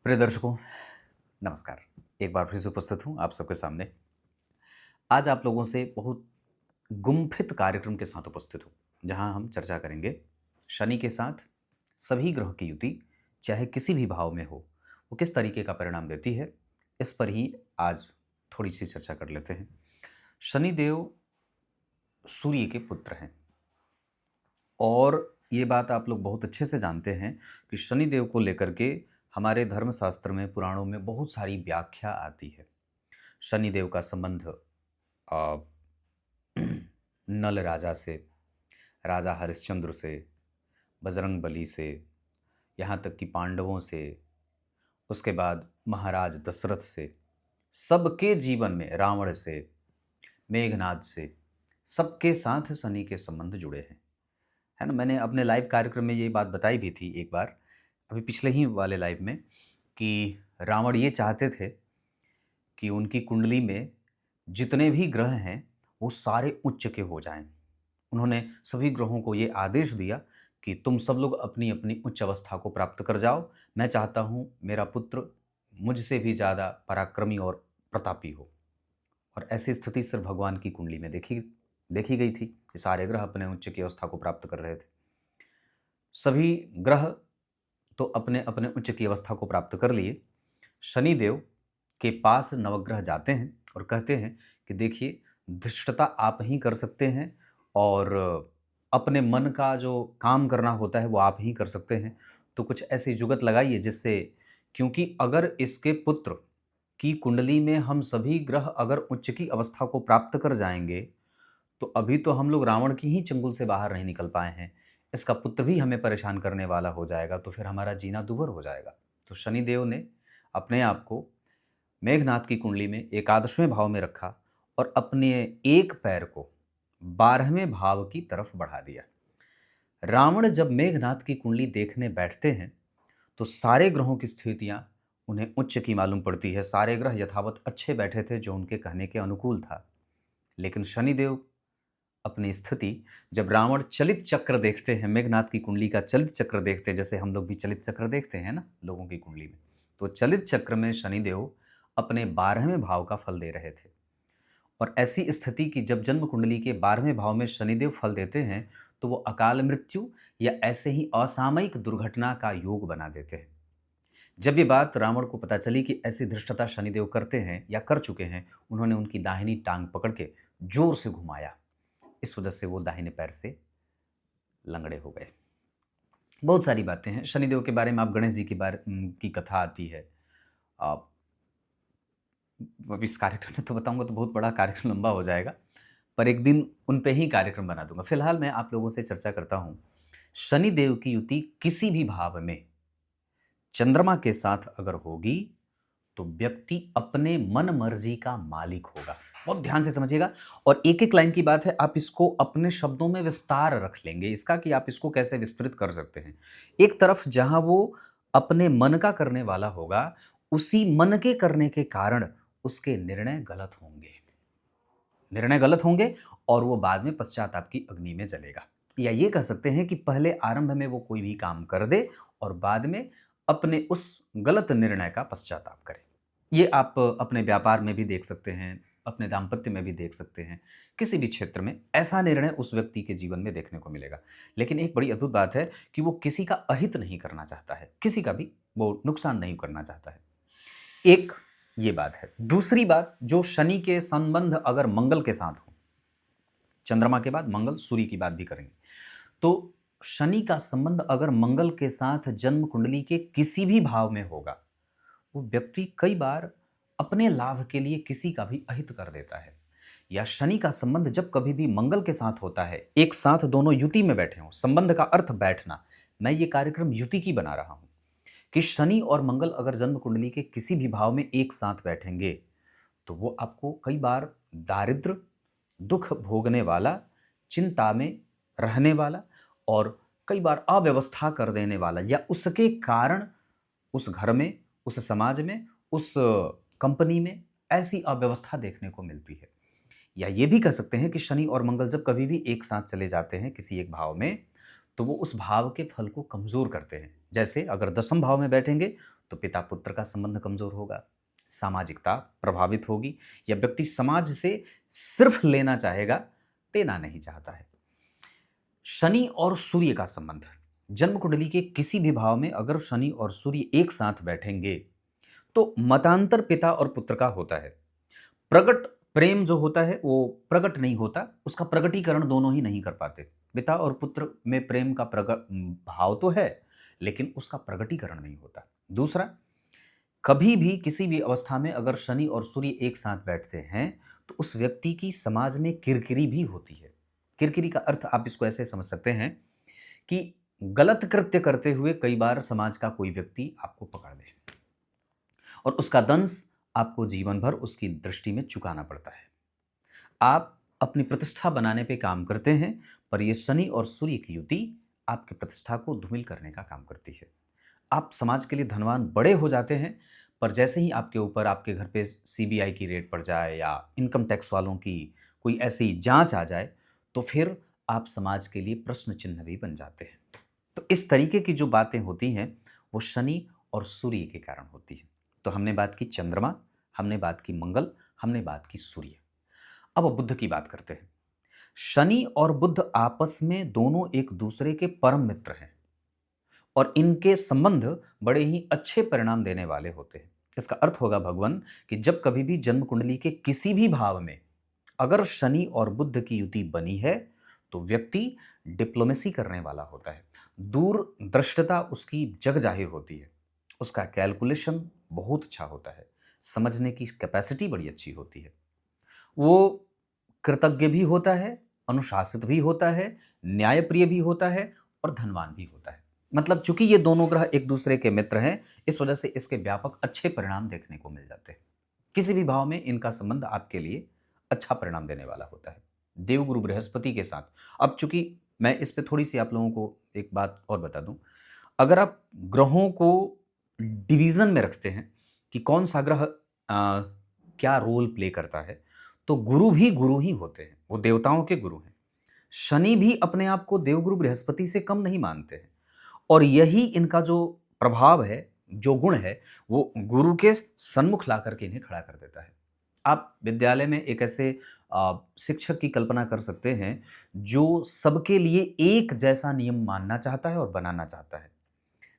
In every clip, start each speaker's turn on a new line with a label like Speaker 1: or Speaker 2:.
Speaker 1: प्रिय दर्शकों, नमस्कार। एक बार फिर से उपस्थित हूँ आप सबके सामने। आज आप लोगों से बहुत गुम्फित कार्यक्रम के साथ उपस्थित हूँ, जहाँ हम चर्चा करेंगे शनि के साथ सभी ग्रहों की युति, चाहे किसी भी भाव में हो, वो किस तरीके का परिणाम देती है, इस पर ही आज थोड़ी-सी चर्चा कर लेते हैं। शनिदेव सूर्य के पुत्र हैं और ये बात आप लोग बहुत अच्छे से जानते हैं कि शनिदेव को लेकर के हमारे धर्मशास्त्र में, पुराणों में बहुत सारी व्याख्या आती है। शनिदेव का संबंध अ, नल राजा से, राजा हरिश्चंद्र से, बजरंगबली से, यहाँ तक कि पांडवों से, उसके बाद महाराज दशरथ से, सबके जीवन में रावण से, मेघनाद से, सबके साथ शनि के संबंध जुड़े हैं। है ना? मैंने अपने लाइव कार्यक्रम में ये बात बताई भी थी एक बार, अभी पिछले ही वाले लाइव में, कि रावण ये चाहते थे कि उनकी कुंडली में जितने भी ग्रह हैं, वो सारे उच्च के हो जाएँ। उन्होंने सभी ग्रहों को ये आदेश दिया कि तुम सब लोग अपनी-अपनी उच्च अवस्था को प्राप्त कर जाओ। मैं चाहता हूँ मेरा पुत्र मुझसे भी ज़्यादा पराक्रमी और प्रतापी हो। और ऐसी स्थिति सिर्फ भगवान की कुंडली में देखी देखी गई थी कि सारे ग्रह अपने उच्च की अवस्था को प्राप्त कर रहे थे। सभी ग्रह तो अपने-अपने उच्च की अवस्था को प्राप्त कर लिए। शनिदेव के पास नवग्रह जाते हैं और कहते हैं कि देखिए, धृष्टता आप ही कर सकते हैं और अपने मन का जो काम करना होता है वो आप ही कर सकते हैं। तो कुछ ऐसी जुगत लगाइए जिससे, क्योंकि अगर इसके पुत्र की कुंडली में हम सभी ग्रह अगर उच्च की अवस्था को प्राप्त कर जाएँगे, तो अभी तो हम लोग रावण की ही चंगुल से बाहर नहीं निकल पाए हैं। इसका पुत्र भी हमें परेशान करने वाला हो जाएगा, तो फिर हमारा जीना दूभर हो जाएगा। तो शनिदेव ने अपने आप को मेघनाद की कुंडली में एकादशवें भाव में रखा और अपने एक पैर को 12वें भाव की तरफ बढ़ा दिया। रावण जब मेघनाद की कुंडली देखने बैठते हैं, तो सारे ग्रहों की स्थितियां उन्हें उच्च की मालूम पड़ती है। सारे ग्रह यथावत अच्छे बैठे थे, जो उनके कहने के अनुकूल था। लेकिन शनिदेव अपनी स्थिति, जब रावण चलित चक्र देखते हैं, मेघनाद की कुंडली का चलित चक्र देखते हैं, जैसे हम लोग भी चलित चक्र देखते हैं ना लोगों की कुंडली में, तो चलित चक्र में शनिदेव अपने 12वें भाव का फल दे रहे थे। और ऐसी स्थिति कि जब जन्म कुंडली के 12वें भाव में शनिदेव फल देते हैं, तो वो अकाल मृत्यु या ऐसे ही असामयिक दुर्घटना का योग बना देते हैं। जब ये बात रावण को पता चली कि ऐसी धृष्टता शनिदेव करते हैं या कर चुके हैं, उन्होंने उनकी दाहिनी टांग पकड़ के जोर से घुमाया। इस वजह से वो दाहिने पैर से लंगड़े हो गए। बहुत सारी बातें हैं शनिदेव के बारे में। आप गणेश जी की कथा आती है। आप अब इस कार्यक्रम में तो बताऊंगा तो बहुत बड़ा कार्यक्रम लंबा हो जाएगा, पर एक दिन उन पे ही कार्यक्रम बना दूंगा। फिलहाल मैं आप लोगों से चर्चा करता हूं, शनिदेव की युति किसी भी भाव में चंद्रमा के साथ अगर होगी, तो व्यक्ति अपने मन मर्जी का मालिक होगा। बहुत ध्यान से समझिएगा और एक एक लाइन की बात है, आप इसको अपने शब्दों में विस्तार रख लेंगे इसका, कि आप इसको कैसे विस्तृत कर सकते हैं। एक तरफ जहां वो अपने मन का करने वाला होगा, उसी मन के करने के कारण उसके निर्णय गलत होंगे। निर्णय गलत होंगे और वो बाद में पश्चाताप की अग्नि में जलेगा। या ये कह सकते हैं कि पहले आरंभ में वो कोई भी काम कर दे और बाद में अपने उस गलत निर्णय का पश्चाताप करे। ये आप अपने व्यापार में भी देख सकते हैं, अपने दाम्पत्य में भी देख सकते हैं। किसी भी क्षेत्र में ऐसा निर्णय उस व्यक्ति के जीवन में देखने को मिलेगा। लेकिन एक बड़ी अद्भुत बात है कि वो किसी का अहित नहीं करना चाहता है, किसी का भी वो नुकसान नहीं करना चाहता है। एक ये बात है। दूसरी बात, जो शनि के संबंध अगर मंगल के साथ हो, चंद्रमा के बाद मंगल, सूर्य की बात भी करेंगे, तो शनि का संबंध अगर मंगल के साथ जन्म कुंडली के किसी भी भाव में होगा, वो व्यक्ति कई बार अपने लाभ के लिए किसी का भी अहित कर देता है। या शनि का संबंध जब कभी भी मंगल के साथ होता है, एक साथ दोनों युति में बैठे हों, संबंध का अर्थ बैठना, मैं ये कार्यक्रम युति की बना रहा हूं, कि शनि और मंगल अगर जन्म कुंडली के किसी भी भाव में एक साथ बैठेंगे, तो वो आपको कई बार दारिद्र, दुख भोगने वाला, चिंता में रहने वाला और कई बार अव्यवस्था कर देने वाला, या उसके कारण उस घर में, उस समाज में, उस कंपनी में ऐसी अव्यवस्था देखने को मिलती है। या ये भी कह सकते हैं कि शनि और मंगल जब कभी भी एक साथ चले जाते हैं किसी एक भाव में, तो वो उस भाव के फल को कमज़ोर करते हैं। जैसे अगर 10वें भाव में बैठेंगे, तो पिता पुत्र का संबंध कमजोर होगा, सामाजिकता प्रभावित होगी, या व्यक्ति समाज से सिर्फ लेना चाहेगा, देना नहीं चाहता है। शनि और सूर्य का संबंध, जन्म कुंडली के किसी भी भाव में अगर शनि और सूर्य एक साथ बैठेंगे तो मतांतर पिता और पुत्र का होता है। प्रकट प्रेम जो होता है वो प्रकट नहीं होता, उसका प्रकटीकरण दोनों ही नहीं कर पाते। पिता और पुत्र में प्रेम का प्रकट भाव तो है, लेकिन उसका प्रकटीकरण नहीं होता। दूसरा, कभी भी किसी भी अवस्था में अगर शनि और सूर्य एक साथ बैठते हैं तो उस व्यक्ति की समाज में किरकिरी भी होती है। किरकिरी का अर्थ आप इसको ऐसे समझ सकते हैं कि गलत कृत्य करते हुए कई बार समाज का कोई व्यक्ति आपको पकड़ ले और उसका दंश आपको जीवन भर उसकी दृष्टि में चुकाना पड़ता है। आप अपनी प्रतिष्ठा बनाने पे काम करते हैं, पर यह शनि और सूर्य की युति आपकी प्रतिष्ठा को धूमिल करने का काम करती है। आप समाज के लिए धनवान बड़े हो जाते हैं, पर जैसे ही आपके ऊपर आपके घर पे सीबीआई की रेड पड़ जाए या इनकम टैक्स वालों की कोई ऐसी जांच आ जाए तो फिर आप समाज के लिए प्रश्न चिन्ह भी बन जाते हैं। तो इस तरीके की जो बातें होती हैं वो शनि और सूर्य के कारण होती है। तो हमने बात की चंद्रमा, हमने बात की मंगल, हमने बात की सूर्य। अब बुध की बात करते हैं। शनि और बुध आपस में दोनों एक दूसरे के परम मित्र हैं और इनके संबंध बड़े ही अच्छे परिणाम देने वाले होते हैं। इसका अर्थ होगा भगवान कि जब कभी भी जन्म कुंडली के किसी भी भाव में अगर शनि और बुध की युति बनी है तो व्यक्ति डिप्लोमेसी करने वाला होता है, दूरदृष्टता उसकी जग जाहिर होती है, उसका कैलकुलेशन बहुत अच्छा होता है, समझने की कैपेसिटी बड़ी अच्छी होती है, वो कृतज्ञ भी होता है, अनुशासित भी होता है, न्यायप्रिय भी होता है और धनवान भी होता है। मतलब चूंकि ये दोनों ग्रह एक दूसरे के मित्र हैं, इस वजह से इसके व्यापक अच्छे परिणाम देखने को मिल जाते हैं। किसी भी भाव में इनका संबंध आपके लिए अच्छा परिणाम देने वाला होता है। देवगुरु बृहस्पति के साथ, अब चूंकि मैं इस पे थोड़ी सी आप लोगों को एक बात और बता दूं, अगर आप ग्रहों को डिवीजन में रखते हैं कि कौन सा ग्रह क्या रोल प्ले करता है, तो गुरु ही होते हैं, वो देवताओं के गुरु हैं। शनि भी अपने आप को देवगुरु बृहस्पति से कम नहीं मानते हैं और यही इनका जो प्रभाव है, जो गुण है, वो गुरु के सन्मुख ला करके इन्हें खड़ा कर देता है। आप विद्यालय में एक ऐसे शिक्षक की कल्पना कर सकते हैं जो सबके लिए एक जैसा नियम मानना चाहता है और बनाना चाहता है।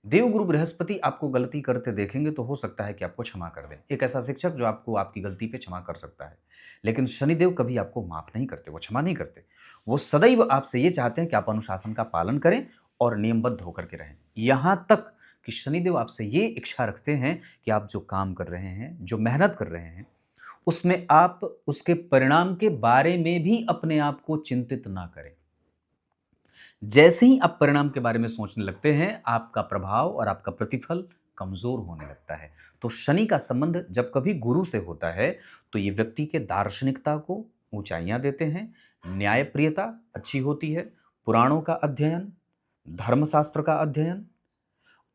Speaker 1: देवगुरु बृहस्पति आपको गलती करते देखेंगे तो हो सकता है कि आपको क्षमा कर दें, एक ऐसा शिक्षक जो आपको आपकी गलती पे क्षमा कर सकता है। लेकिन शनिदेव कभी आपको माफ नहीं करते, वो क्षमा नहीं करते। वो सदैव आपसे ये चाहते हैं कि आप अनुशासन का पालन करें और नियमबद्ध होकर के रहें। यहाँ तक कि शनिदेव आपसे ये इच्छा रखते हैं कि आप जो काम कर रहे हैं, जो मेहनत कर रहे हैं, उसमें आप उसके परिणाम के बारे में भी अपने आप को चिंतित ना करें। जैसे ही आप परिणाम के बारे में सोचने लगते हैं, आपका प्रभाव और आपका प्रतिफल कमजोर होने लगता है। तो शनि का संबंध जब कभी गुरु से होता है तो ये व्यक्ति के दार्शनिकता को ऊंचाइयां देते हैं, न्यायप्रियता अच्छी होती है, पुराणों का अध्ययन, धर्मशास्त्र का अध्ययन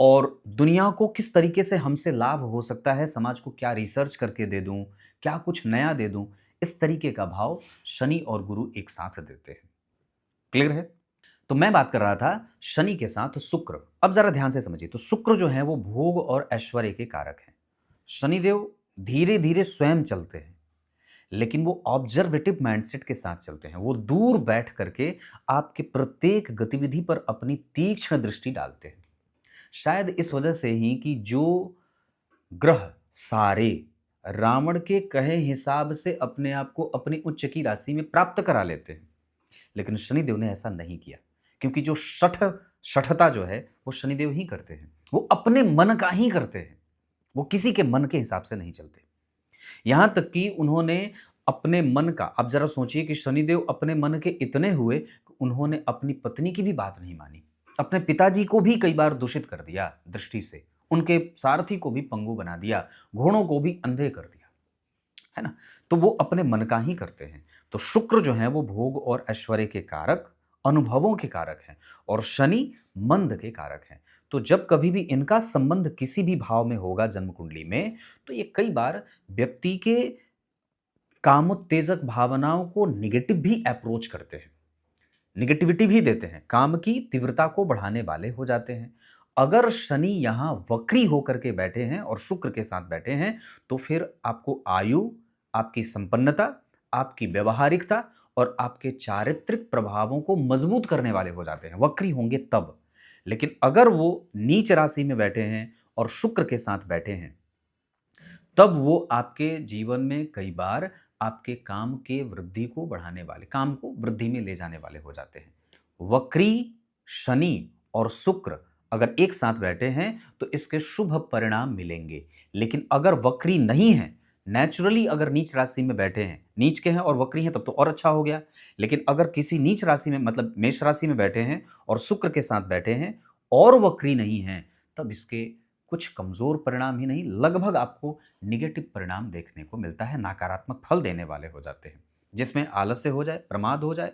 Speaker 1: और दुनिया को किस तरीके से हमसे लाभ हो सकता है, समाज को क्या रिसर्च करके दे दूं, क्या कुछ नया दे दूं, इस तरीके का भाव शनि और गुरु एक साथ देते हैं। क्लियर है? तो मैं बात कर रहा था शनि के साथ शुक्र। अब जरा ध्यान से समझिए, तो शुक्र जो है वो भोग और ऐश्वर्य के कारक हैं। शनिदेव धीरे धीरे स्वयं चलते हैं, लेकिन वो ऑब्जर्वेटिव माइंडसेट के साथ चलते हैं। वो दूर बैठ करके आपके प्रत्येक गतिविधि पर अपनी तीक्ष्ण दृष्टि डालते हैं। शायद इस वजह से ही कि जो ग्रह सारे रावण के कहे हिसाब से अपने आप को अपनी उच्च की राशि में प्राप्त करा लेते हैं, लेकिन शनिदेव ने ऐसा नहीं किया, क्योंकि जो शठता जो है वो शनिदेव ही करते हैं। वो अपने मन का ही करते हैं, वो किसी के मन के हिसाब से नहीं चलते। यहां तक कि उन्होंने अपने मन का, अब जरा सोचिए कि शनिदेव अपने मन के इतने हुए कि उन्होंने अपनी पत्नी की भी बात नहीं मानी, अपने पिताजी को भी कई बार दूषित कर दिया दृष्टि से, उनके सारथी को भी पंगु बना दिया, घोड़ों को भी अंधे कर दिया, है ना। तो वो अपने मन का ही करते हैं। तो शुक्र जो है वो भोग और ऐश्वर्य के कारक, अनुभवों के कारक हैं, और शनि मंद के कारक हैं। तो जब कभी भी इनका संबंध किसी भी भाव में होगा जन्म कुंडली में, तो ये कई बार व्यक्ति के कामोत्तेजक भावनाओं को निगेटिव भी अप्रोच करते हैं, निगेटिविटी भी देते हैं, काम की तीव्रता को बढ़ाने वाले हो जाते हैं, अगर शनि यहां वक्री होकर के बैठे हैं और शुक्र के साथ बैठे हैं, तो फिर आपको आयु, आपकी संपन्नता, आपकी व्यवहारिकता और आपके चारित्रिक प्रभावों को मजबूत करने वाले हो जाते हैं, वक्री होंगे तब। लेकिन अगर वो नीच राशि में बैठे हैं और शुक्र के साथ बैठे हैं, तब वो आपके जीवन में कई बार आपके काम के वृद्धि को बढ़ाने वाले, काम को वृद्धि में ले जाने वाले हो जाते हैं। वक्री शनि और शुक्र अगर एक साथ बैठे हैं तो इसके शुभ परिणाम मिलेंगे। लेकिन अगर वक्री नहीं है, नेचुरली अगर नीच राशि में बैठे हैं, नीच के हैं और वक्री हैं, तब तो और अच्छा हो गया। लेकिन अगर किसी नीच राशि में, मतलब मेष राशि में बैठे हैं और शुक्र के साथ बैठे हैं और वक्री नहीं हैं, तब इसके कुछ कमजोर परिणाम ही नहीं, लगभग आपको निगेटिव परिणाम देखने को मिलता है, नकारात्मक फल देने वाले हो जाते हैं, जिसमें आलस्य हो जाए, प्रमाद हो जाए,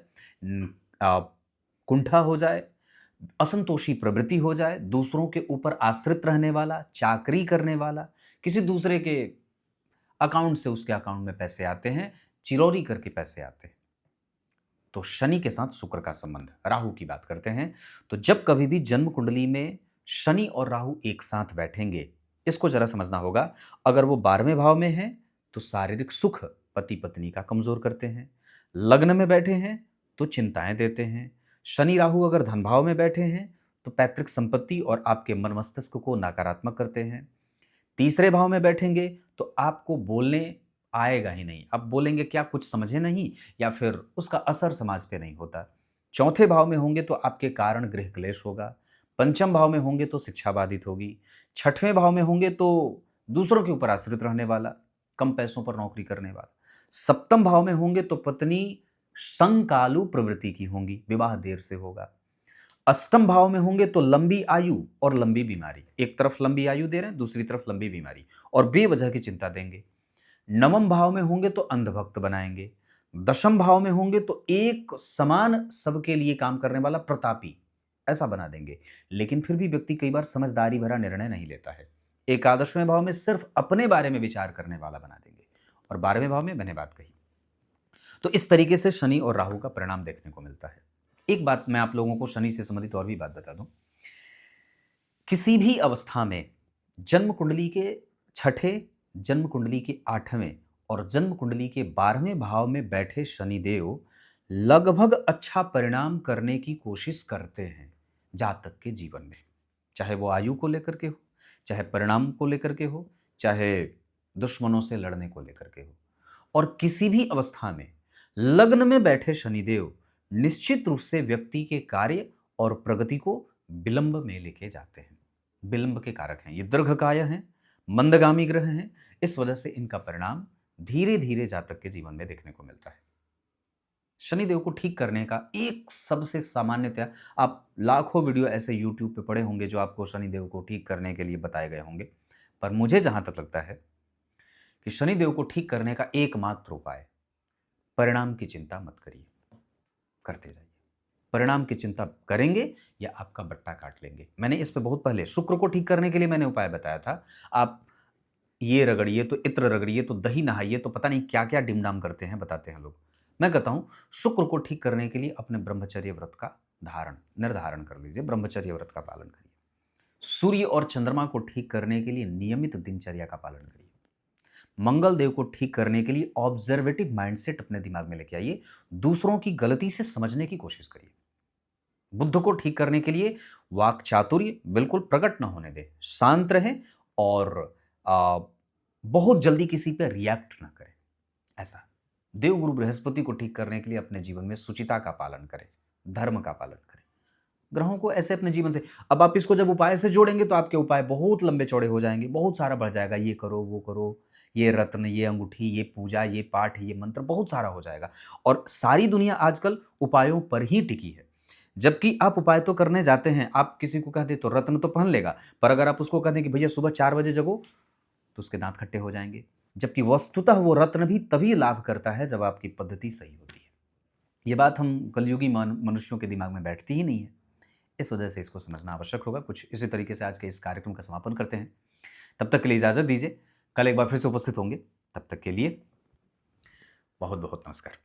Speaker 1: कुंठा हो जाए, असंतोषी प्रवृत्ति हो जाए, दूसरों के ऊपर आश्रित रहने वाला, चाकरी करने वाला, किसी दूसरे के अकाउंट से उसके अकाउंट में पैसे आते हैं, चिरौरी करके पैसे आते हैं। तो शनि के साथ शुक्र का संबंध, राहु की बात करते हैं। तो जब कभी भी जन्म कुंडली में शनि और राहु एक साथ बैठेंगे, इसको जरा समझना होगा। अगर वो 12वें भाव में है तो शारीरिक सुख पति पत्नी का कमजोर करते हैं। लग्न में बैठे हैं तो चिंताएं देते हैं। शनि राहु अगर धन भाव में बैठे हैं तो पैतृक संपत्ति और आपके मन मस्तिष्क को नकारात्मक करते हैं। तीसरे भाव में बैठेंगे तो आपको बोलने आएगा ही नहीं, आप बोलेंगे क्या, कुछ समझे नहीं, या फिर उसका असर समाज पे नहीं होता। चौथे भाव में होंगे तो आपके कारण गृह क्लेश होगा। पंचम भाव में होंगे तो शिक्षा बाधित होगी। छठवें भाव में होंगे तो दूसरों के ऊपर आश्रित रहने वाला, कम पैसों पर नौकरी करने वाला। सप्तम भाव में होंगे तो पत्नी संकालु प्रवृत्ति की होंगी, विवाह देर से होगा। अष्टम भाव में होंगे तो लंबी आयु और लंबी बीमारी, एक तरफ लंबी आयु दे रहे हैं, दूसरी तरफ लंबी बीमारी और बेवजह की चिंता देंगे। नवम भाव में होंगे तो अंधभक्त बनाएंगे। दशम भाव में होंगे तो एक समान सबके लिए काम करने वाला प्रतापी ऐसा बना देंगे। लेकिन फिर भी व्यक्ति कई बार समझदारी भरा निर्णय नहीं लेता है। एकादशवें भाव में सिर्फ अपने बारे में विचार करने वाला बना देंगे। और 12वें भाव में मैंने बात कही। तो इस तरीके से शनि और राहु का परिणाम देखने को मिलता है। एक बात मैं आप लोगों को शनि से संबंधित और भी बात बता दूं। किसी भी अवस्था में जन्म कुंडली के छठे, जन्म कुंडली के 8वें और जन्म कुंडली के 12वें भाव में बैठे शनिदेव लगभग अच्छा परिणाम करने की कोशिश करते हैं जातक के जीवन में, चाहे वो आयु को लेकर के हो, चाहे परिणाम को लेकर के हो, चाहे दुश्मनों से लड़ने को लेकर के हो। और किसी भी अवस्था में लग्न में बैठे शनिदेव निश्चित रूप से व्यक्ति के कार्य और प्रगति को विलंब में लेके जाते हैं। विलंब के कारक हैं, ये दीर्घकाय हैं, मंदगामी ग्रह हैं। इस वजह से इनका परिणाम धीरे धीरे जातक के जीवन में देखने को मिलता है। शनिदेव को ठीक करने का एक सबसे सामान्यतः, आप लाखों वीडियो ऐसे YouTube पे पड़े होंगे जो आपको शनिदेव को ठीक करने के लिए बताए गए होंगे, पर मुझे जहां तक लगता है कि शनिदेव को ठीक करने का एकमात्र उपाय, परिणाम की चिंता मत करिए, करते जाइए। परिणाम की चिंता करेंगे या आपका बट्टा काट लेंगे। मैंने इस पे बहुत पहले शुक्र को ठीक करने के लिए मैंने उपाय बताया था। आप ये रगड़िए तो इत्र रगड़िए तो दही नहाइए तो पता नहीं क्या क्या डिमडाम करते हैं, बताते हैं लोग। मैं कहता हूं शुक्र को ठीक करने के लिए अपने ब्रह्मचर्य व्रत का निर्धारण कर लीजिए, ब्रह्मचर्य व्रत का पालन करिए। सूर्य और चंद्रमा को ठीक करने के लिए नियमित दिनचर्या का पालन करिए। मंगल देव को ठीक करने के लिए ऑब्जर्वेटिव माइंडसेट अपने दिमाग में लेके आइए, दूसरों की गलती से समझने की कोशिश करिए। बुद्ध को ठीक करने के लिए वाक चातुर्य बिल्कुल प्रकट न होने दे, शांत रहे और बहुत जल्दी किसी पे रिएक्ट ना करें। ऐसा देवगुरु बृहस्पति को ठीक करने के लिए अपने जीवन में सुचिता का पालन करें, धर्म का पालन करें। ग्रहों को ऐसे अपने जीवन से, अब आप इसको जब उपाय से जोड़ेंगे तो आपके उपाय बहुत लंबे चौड़े हो जाएंगे, बहुत सारा बढ़ जाएगा। ये करो, वो करो, ये रत्न, ये अंगूठी, ये पूजा, ये पाठ, ये मंत्र, बहुत सारा हो जाएगा। और सारी दुनिया आजकल उपायों पर ही टिकी है। जबकि आप उपाय तो करने जाते हैं, आप किसी को कह दे तो रत्न तो पहन लेगा, पर अगर आप उसको कह दें कि भैया सुबह 4 बजे जगो, तो उसके दांत खट्टे हो जाएंगे। जबकि वस्तुतः वो रत्न भी तभी लाभ करता है जब आपकी पद्धति सही होती है। ये बात हम कलयुगी मनुष्यों के दिमाग में बैठती ही नहीं है। इस वजह से इसको समझना आवश्यक होगा। कुछ इसी तरीके से आज के इस कार्यक्रम का समापन करते हैं। तब तक के लिए इजाजत दीजिए, कल एक बार फिर से उपस्थित होंगे। तब तक के लिए बहुत बहुत नमस्कार।